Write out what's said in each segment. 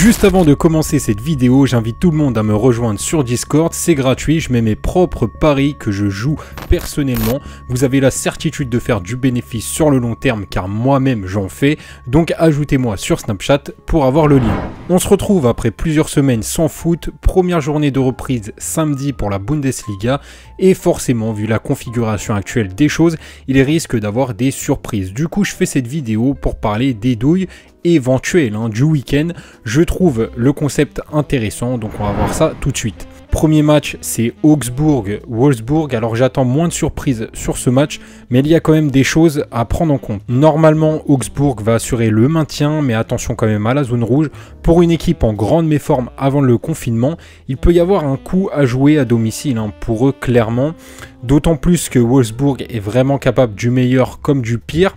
Juste avant de commencer cette vidéo, j'invite tout le monde à me rejoindre sur Discord, c'est gratuit, je mets mes propres paris que je joue personnellement. Vous avez la certitude de faire du bénéfice sur le long terme car moi-même j'en fais, donc ajoutez-moi sur Snapchat pour avoir le lien. On se retrouve après plusieurs semaines sans foot, première journée de reprise samedi pour la Bundesliga et forcément vu la configuration actuelle des choses, il risque d'avoir des surprises. Du coup je fais cette vidéo pour parler des douilles éventuelles du week-end. Je trouve le concept intéressant, donc on va voir ça tout de suite. Premier match, c'est Augsbourg-Wolfsburg. Alors j'attends moins de surprises sur ce match, mais il y a quand même des choses à prendre en compte. Normalement, Augsbourg va assurer le maintien, mais attention quand même à la zone rouge. Pour une équipe en grande méforme avant le confinement, il peut y avoir un coup à jouer à domicile pour eux clairement. D'autant plus que Wolfsburg est vraiment capable du meilleur comme du pire.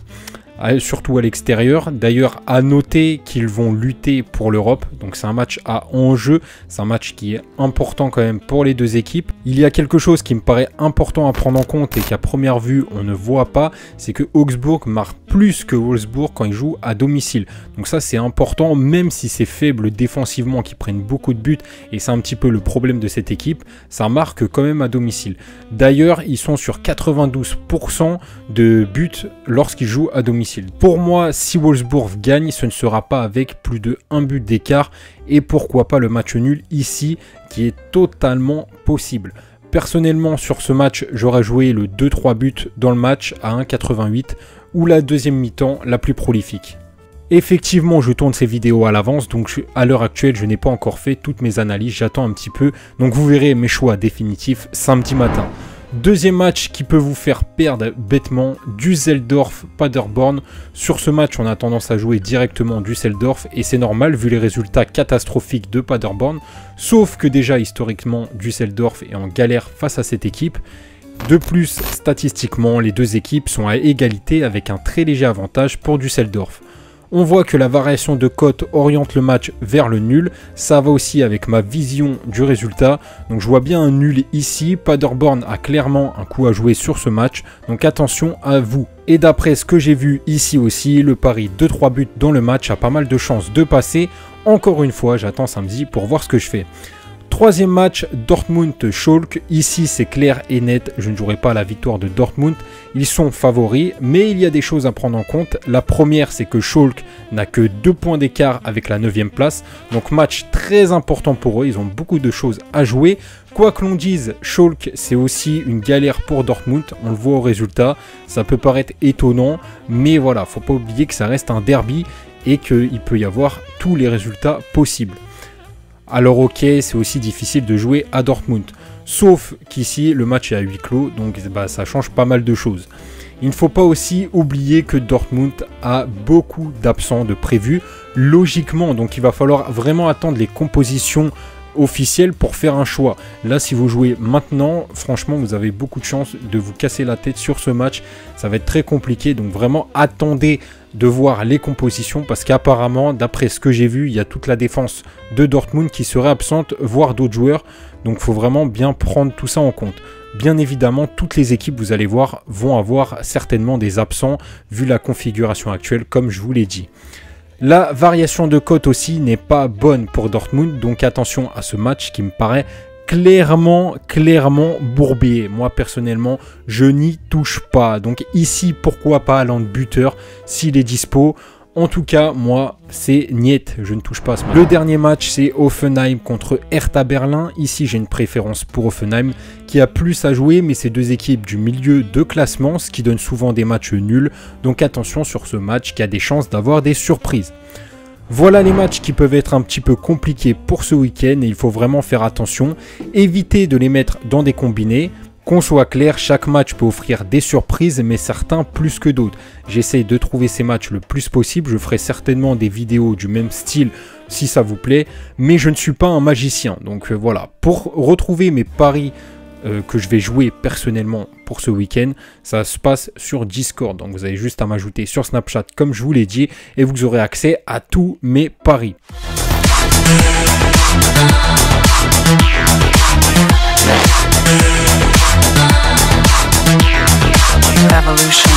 Surtout à l'extérieur. D'ailleurs, à noter qu'ils vont lutter pour l'Europe. Donc c'est un match à enjeu. C'est un match qui est important quand même pour les deux équipes. Il y a quelque chose qui me paraît important à prendre en compte et qu'à première vue on ne voit pas. C'est que Augsbourg marque plus que Wolfsburg quand ils jouent à domicile. Donc ça c'est important, même si c'est faible défensivement, qu'ils prennent beaucoup de buts. Et c'est un petit peu le problème de cette équipe. Ça marque quand même à domicile. D'ailleurs, ils sont sur 92% de buts lorsqu'ils jouent à domicile. Pour moi, si Wolfsburg gagne, ce ne sera pas avec plus de 1 but d'écart et pourquoi pas le match nul ici qui est totalement possible. Personnellement, sur ce match, j'aurais joué le 2-3 buts dans le match à 1,88 ou la deuxième mi-temps la plus prolifique. Effectivement, je tourne ces vidéos à l'avance, donc à l'heure actuelle, je n'ai pas encore fait toutes mes analyses, j'attends un petit peu. Donc vous verrez mes choix définitifs samedi matin. Deuxième match qui peut vous faire perdre bêtement, Düsseldorf-Paderborn. Sur ce match, on a tendance à jouer directement Düsseldorf et c'est normal vu les résultats catastrophiques de Paderborn. Sauf que déjà historiquement, Düsseldorf est en galère face à cette équipe. De plus, statistiquement, les deux équipes sont à égalité avec un très léger avantage pour Düsseldorf. On voit que la variation de cote oriente le match vers le nul. Ça va aussi avec ma vision du résultat. Donc je vois bien un nul ici. Paderborn a clairement un coup à jouer sur ce match. Donc attention à vous. Et d'après ce que j'ai vu ici aussi, le pari de 3 buts dans le match a pas mal de chances de passer. Encore une fois, j'attends samedi pour voir ce que je fais. Troisième match, Dortmund-Schalke. Ici, c'est clair et net. Je ne jouerai pas la victoire de Dortmund. Ils sont favoris, mais il y a des choses à prendre en compte. La première, c'est que Schalke n'a que 2 points d'écart avec la 9e place. Donc, match très important pour eux. Ils ont beaucoup de choses à jouer. Quoi que l'on dise, Schalke, c'est aussi une galère pour Dortmund. On le voit au résultat. Ça peut paraître étonnant, mais voilà, faut pas oublier que ça reste un derby et qu'il peut y avoir tous les résultats possibles. Alors ok, c'est aussi difficile de jouer à Dortmund. Sauf qu'ici, le match est à huis clos, donc ça change pas mal de choses. Il ne faut pas aussi oublier que Dortmund a beaucoup d'absents de prévus, logiquement. Donc il va falloir vraiment attendre les compositions officielles pour faire un choix. Là, si vous jouez maintenant, franchement, vous avez beaucoup de chances de vous casser la tête sur ce match. Ça va être très compliqué, donc vraiment attendez de voir les compositions parce qu'apparemment, d'après ce que j'ai vu, il y a toute la défense de Dortmund qui serait absente, voire d'autres joueurs. Donc il faut vraiment bien prendre tout ça en compte. Bien évidemment, toutes les équipes, vous allez voir, vont avoir certainement des absents vu la configuration actuelle, comme je vous l'ai dit. La variation de cote aussi n'est pas bonne pour Dortmund, donc attention à ce match qui me paraît clairement bourbier. Moi personnellement, je n'y touche pas. Donc ici, pourquoi pas Haaland buteur s'il est dispo. En tout cas, moi, c'est niet, je ne touche pas à ce match. Le dernier match, c'est Hoffenheim contre Hertha Berlin. Ici, j'ai une préférence pour Hoffenheim qui a plus à jouer, mais c'est deux équipes du milieu de classement, ce qui donne souvent des matchs nuls. Donc attention sur ce match qui a des chances d'avoir des surprises. Voilà les matchs qui peuvent être un petit peu compliqués pour ce week-end et il faut vraiment faire attention. Évitez de les mettre dans des combinés. Qu'on soit clair, chaque match peut offrir des surprises, mais certains plus que d'autres. J'essaie de trouver ces matchs le plus possible. Je ferai certainement des vidéos du même style si ça vous plaît, mais je ne suis pas un magicien. Donc voilà, pour retrouver mes paris que je vais jouer personnellement pour ce week-end, ça se passe sur Discord. Donc vous avez juste à m'ajouter sur Snapchat comme je vous l'ai dit et vous aurez accès à tous mes paris. Evolution.